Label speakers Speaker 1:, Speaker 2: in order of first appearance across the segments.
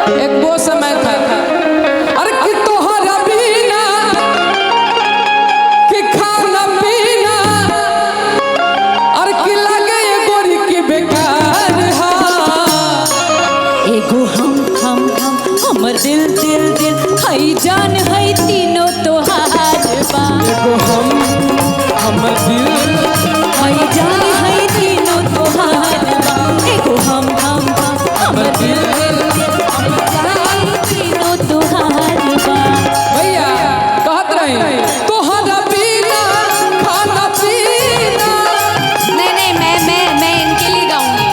Speaker 1: एक वो समय था, अरे कि तोहरा बिना कि खाना पीना, अरे कि लगे ये गोरी की बेकार हा।
Speaker 2: एगो हमर दिल दिल दिल हई जान हई तीनों तोहार बा।
Speaker 1: एगो हमर दिल
Speaker 2: हई जान हई तीनों तोहार बा। एगो हमर दिल दिल हई तीनों तोहार बा।
Speaker 1: भैया कहत रही तोहरा बिना खाना पीना।
Speaker 2: नहीं मैं इनके लिए गाऊंगी,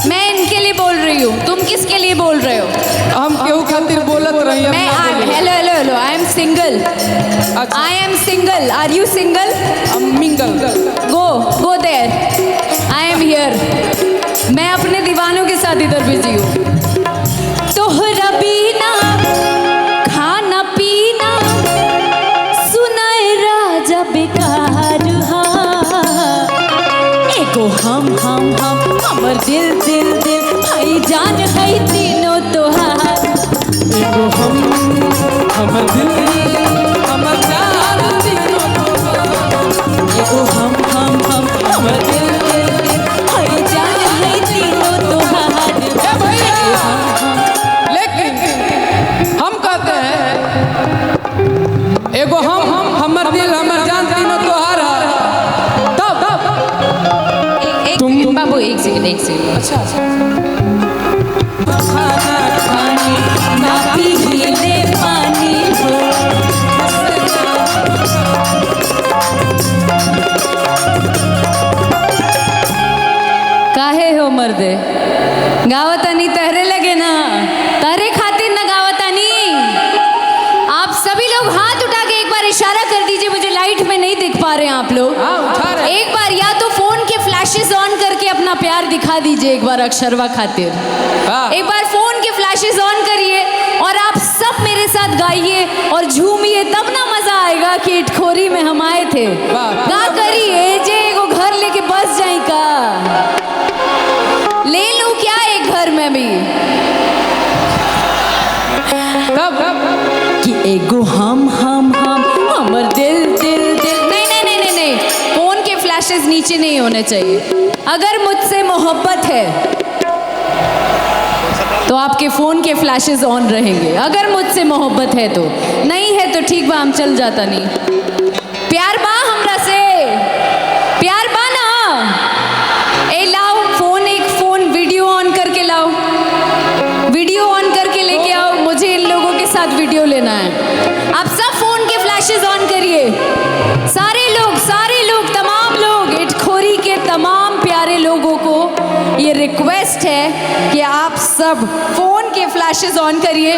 Speaker 2: मैं इनके लिए बोल रही हूँ। तुम किसके लिए बोल रहे हो?
Speaker 1: हम केहू खातिर बोलत रही।
Speaker 2: मैं hello I am single. I am single. Are you single?
Speaker 1: Mingle.
Speaker 2: Go there. I am here. मैं अपने दीवानों के साथ इधर बिजी हूँ। तोहरा बिना खाना पीना सुनाए राजा बेकार हा। एगो हमर दिल दिल दिल हई जान हई तीनों तोहार।
Speaker 1: एगो हमर दिल हमर जान तीनों तोहार।
Speaker 2: एगो हमर दिल दिल दिल हई जान हई तीनों तोहार।
Speaker 1: ए भैया लेकिन हम कहते हैं एगो हमर दिल हमर जान तीनों तोहार है। तब
Speaker 2: तुम बाबू एक सेकंड।
Speaker 1: अच्छा
Speaker 2: खाना खाने ना पीले पानी हो। काहे हो मर्दे गावतानी तहरे लगे ना, तहरे खातिर ना गावतानी। आप सभी लोग हाथ उठा के एक बार इशारा कर दीजिए। मुझे लाइट में नहीं दिख पा रहे हैं आप लोग।
Speaker 1: हाँ उठा रहे।
Speaker 2: एक बार या तो फोन के फ्लैशेस ऑन करके अपना प्यार दिखा दीजिए एक बार अक्षरवा खातिर।
Speaker 1: हाँ।
Speaker 2: एक बार फोन के फ्लैशेस ऑन करिए और आप सब मेरे साथ गाइए और झूमिए, तब ना मजा आएगा कि इटखोरी में हम आए थे। गा करिए जे एगो घर लेके बस जाई का, ले लूं क्या एक घर में भी?
Speaker 1: तब
Speaker 2: कि एगो हमर दिल दिल दिल। नहीं, फोन के फ्लैशेस नीचे नहीं होने चाहिए। अगर मुझसे मोहब्बत है तो आपके फोन के फ्लैशेस ऑन रहेंगे। अगर मुझसे मोहब्बत है तो, नहीं है तो ठीक बा, हम चल जाता नहीं। प्यार बा हमरा से, प्यार बा ना। ए लाओ फोन, एक फोन वीडियो ऑन करके लाओ, वीडियो ऑन करके लेके आओ। मुझे इन लोगों के साथ वीडियो लेना है। आप सब फोन के फ्लैशेस ऑन करिए। सारे लोग तमाम लोग, इटखोरी के तमाम प्यारे लोगों को ये रिक्वेस्ट है कि आप सब फोन के फ्लैशेस ऑन करिए।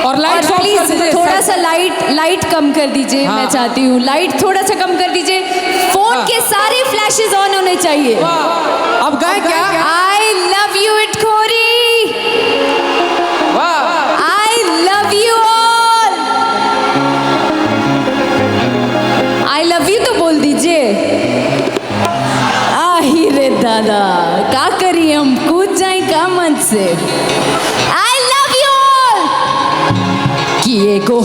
Speaker 1: और लाइट
Speaker 2: प्लीज थोड़ा सा लाइट कम कर दीजिए।
Speaker 1: हाँ।
Speaker 2: मैं चाहती हूँ लाइट थोड़ा सा कम कर दीजिए। फोन के सारे फ्लैशेस ऑन होने चाहिए।
Speaker 1: अब गाय क्या?
Speaker 2: आई लव यू इटखोरी,
Speaker 1: वाह
Speaker 2: I love you all. I love you तो बोल दीजिए। आही रे दादा, का करी हम कूद जाए का मन से। I love you all. कि एगो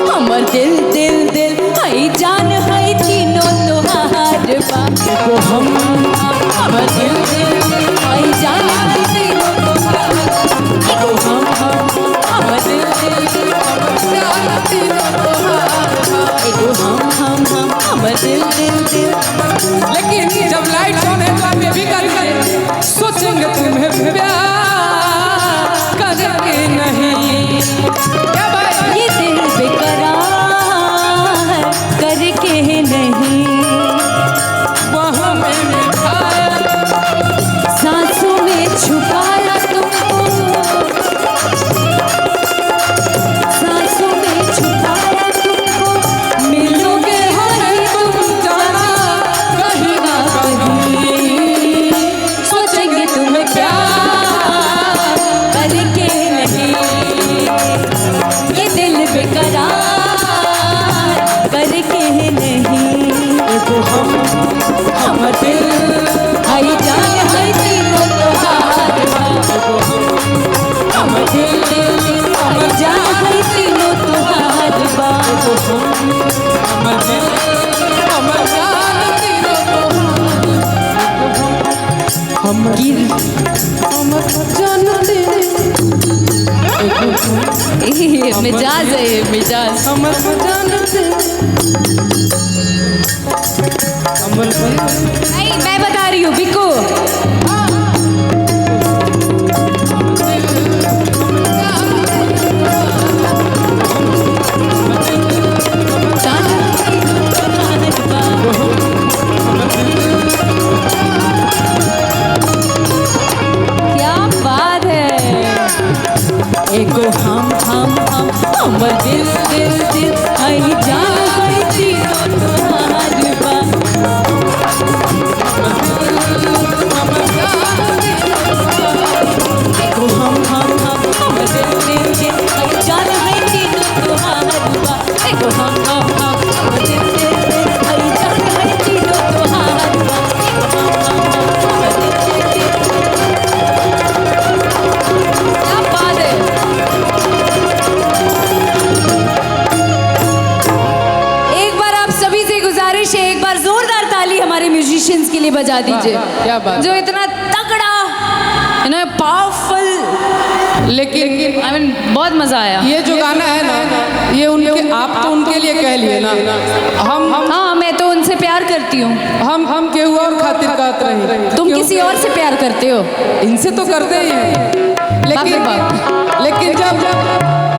Speaker 2: हमर दिल दिल दिल हई जान हई तीनों तोहार बा। एगो हमर दिल दिल दिल हई जान हई तीनों तोहार बा। एगो हमर दिल दिल दिल हई जान तीनों तोहार बा। एगो हमर दिल दिल दिल।
Speaker 1: लेकिन जब लाइट ऑन है तो आप ये भी करेंगे, सोचेंगे तुम्हें प्यार करके नहीं। क्या भाई?
Speaker 2: ये दिल बेकरार करके नहीं,
Speaker 1: वहाँ में मिठाया
Speaker 2: सांसों में छुपाया तुमको, सांसों में छुपाया तुमको। मिलोगे हर तुम जाना
Speaker 1: कहीं ना कहीं,
Speaker 2: सोचेंगे तुम्हें प्यार करके नहीं। गिर
Speaker 1: जानते
Speaker 2: मिजाज है ये, मिजाज।
Speaker 1: हमर जानते
Speaker 2: नहीं, मैं बता रही हूँ बिकू। क्या बात है। एगो हमर दिल दिल दिल आई जान गई तीनों तोहार बा। एगो हमर दिल दिल दिल आई जान गई तीनों तोहार बा। एगो हमर दिल दिल दिल आई जान गई तीनों तोहार बा। हमर दिल दिल दिल। क्या बात है। एक बार आप सभी से गुजारिश है, एक बार जोरदार ताली हमारे म्यूजिशियंस के लिए बजा दीजिए।
Speaker 1: क्या बात।
Speaker 2: जो इतना तगड़ा पावरफुल,
Speaker 1: लेकिन
Speaker 2: आई मीन बहुत मजा आया।
Speaker 1: ये जो गाना है ना, ये उनके, आप तो उनके लिए कह लिए ना, हम
Speaker 2: हाँ, मैं तो उनसे प्यार करती हूँ।
Speaker 1: हम केहू और खातिर कहते रही।
Speaker 2: तुम किसी और से प्यार करते हो।
Speaker 1: इनसे तो करते ही हैं, लेकिन
Speaker 2: बाप रे बाप।
Speaker 1: लेकिन जब